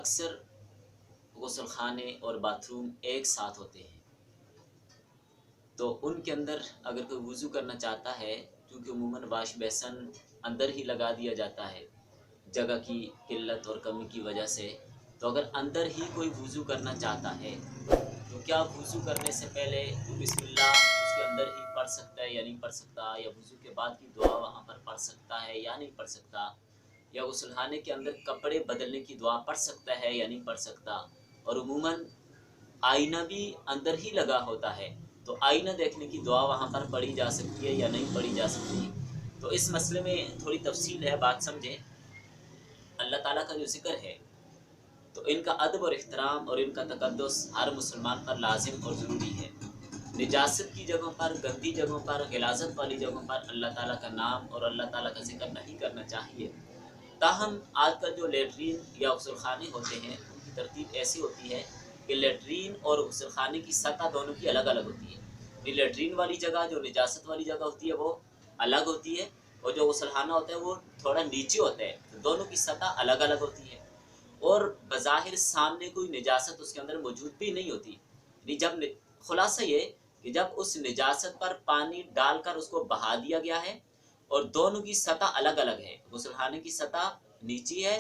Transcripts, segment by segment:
अक्सर गुस्ल खाने और बाथरूम एक साथ होते हैं, तो उनके अंदर अगर कोई वज़ू करना चाहता है, क्योंकि अमूमन वाश बेसन अंदर ही लगा दिया जाता है जगह की किल्लत और कमी की वजह से। तो अगर अंदर ही कोई वज़ू करना चाहता है तो क्या वज़ू करने से पहले बिस्मिल्लाह उसके अंदर ही पढ़ सकता है या नहीं पढ़ सकता, या वज़ू के बाद की दुआ वहाँ पर पढ़ सकता है या नहीं पढ़ सकता, या गुस्लखाने के अंदर कपड़े बदलने की दुआ पढ़ सकता है या नहीं पढ़ सकता। और अमूमन आईना भी अंदर ही लगा होता है, तो आईना देखने की दुआ वहाँ पर पढ़ी जा सकती है या नहीं पढ़ी जा सकती। तो इस मसले में थोड़ी तफसील है, बात समझें। अल्लाह ताला का जो ज़िक्र है, तो इनका अदब और एहतराम और इनका तक़द्दुस हर मुसलमान पर लाजिम और ज़रूरी है। निजासत की जगहों पर, गंदी जगहों पर, गिलाज़त वाली जगहों पर अल्लाह ताला का नाम और अल्लाह ताला का ज़िक्र नहीं करना चाहिए। ताहम आजकल जो लेटरीन या गुस्लखाने होते हैं, उनकी तरतीब ऐसी होती है कि लेटरीन और गुस्लखाने की सतह दोनों की अलग अलग होती है। लेटरीन वाली जगह, जो निजासत वाली जगह होती है, वो अलग होती है, और जो गुस्लखाना होता है वो थोड़ा नीचे होता है, तो दोनों की सतह अलग अलग होती है। और बज़ाहिर सामने कोई निजासत उसके अंदर मौजूद भी नहीं होती। जब खुलासा ये कि जब उस निजासत पर पानी डालकर उसको बहा दिया गया है और दोनों की सतह अलग अलग है, गुस्लखाने की सतह नीची है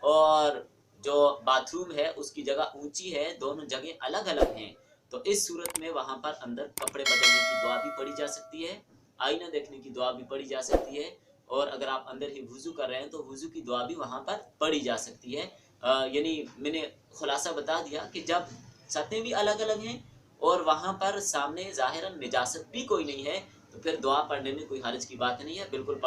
और जो बाथरूम है उसकी जगह ऊंची है, दोनों जगह अलग अलग हैं, तो इस सूरत में वहाँ पर अंदर कपड़े बदलने की दुआ भी पढ़ी जा सकती है, आईना देखने की दुआ भी पढ़ी जा सकती है, और अगर आप अंदर ही वुज़ू कर रहे हैं तो वुज़ू की दुआ भी वहाँ पर पढ़ी जा सकती है। यानी मैंने खुलासा बता दिया कि जब सतहें भी अलग अलग हैं और वहाँ पर सामने ज़ाहिरन निजासत भी कोई नहीं है, तो फिर दुआ पढ़ने में कोई हर्ज की बात नहीं है, बिल्कुल